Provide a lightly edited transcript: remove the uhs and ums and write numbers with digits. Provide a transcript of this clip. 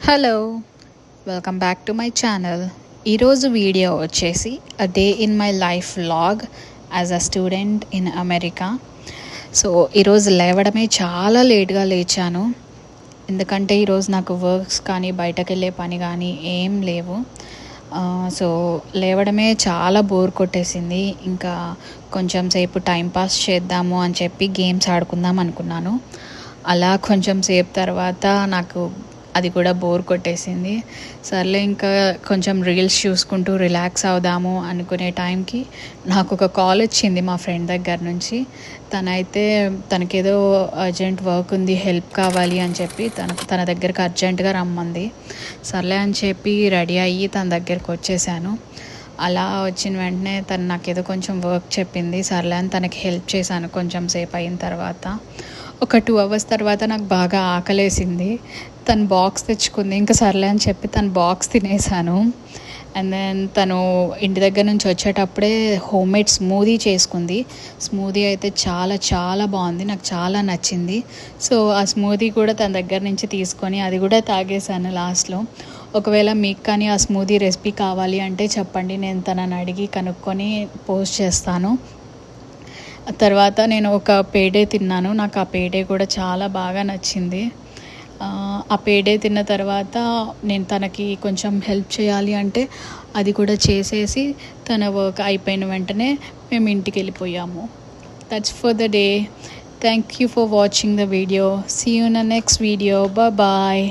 Hello, welcome back to my channel. ఈరోజు video వచ్చేసి a day in my life vlog as a student in America. So ఈరోజు లేవడమే చాలా లేట్గా లేచాను, ఎందుకంటే ఈరోజు నాకు వర్క్స్ కానీ బయటకు వెళ్ళే పని కానీ ఏం లేవు. సో లేవడమే చాలా బోర్ కొట్టేసింది. ఇంకా కొంచెం సేపు టైంపాస్ చేద్దాము అని చెప్పి గేమ్స్ ఆడుకుందాం అనుకున్నాను. అలా కొంచెం సేపు తర్వాత నాకు అది కూడా బోర్ కొట్టేసింది. సర్లే ఇంకా కొంచెం రీల్స్ చూసుకుంటూ రిలాక్స్ అవుదాము అనుకునే టైంకి నాకు ఒక కాల్ వచ్చింది మా ఫ్రెండ్ దగ్గర నుంచి. తనకేదో అర్జెంట్ వర్క్ ఉంది, హెల్ప్ కావాలి అని చెప్పి తన దగ్గరికి అర్జెంటుగా రమ్మంది. సర్లే అని చెప్పి రెడీ అయ్యి తన దగ్గరికి వచ్చేసాను. అలా వచ్చిన వెంటనే తను నాకేదో కొంచెం వర్క్ చెప్పింది. సర్లే అని తనకి హెల్ప్ చేశాను. కొంచెం సేపు అయిన తర్వాత ఒక 2 అవర్స్ తర్వాత నాకు బాగా ఆకలేసింది. తను బాక్స్ తెచ్చుకుంది. ఇంకా సర్లే అని చెప్పి తను బాక్స్ తినేసాను. అండ్ దెన్ తను ఇంటి దగ్గర నుంచి వచ్చేటప్పుడే హోమ్మేడ్ స్మూదీ చేసుకుంది. స్మూదీ అయితే చాలా చాలా బాగుంది, నాకు చాలా నచ్చింది. సో ఆ స్మూదీ కూడా తన దగ్గర నుంచి తీసుకొని అది కూడా తాగేసాను లాస్ట్లో. ఒకవేళ మీకు కానీ ఆ స్మూదీ రెసిపీ కావాలి అంటే చెప్పండి, నేను తనని అడిగి కనుక్కొని పోస్ట్ చేస్తాను. తర్వాత నేను ఒక పేడే తిన్నాను. నాకు ఆ పేడే కూడా చాలా బాగా నచ్చింది. ఆ పేడే తిన్న తర్వాత నేను తనకి కొంచెం హెల్ప్ చేయాలి అంటే అది కూడా చేసేసి తన వర్క్ అయిపోయిన వెంటనే మేము ఇంటికి వెళ్ళిపోయాము. That's for the day. Thank you for watching the video. See you in the next video. Bye.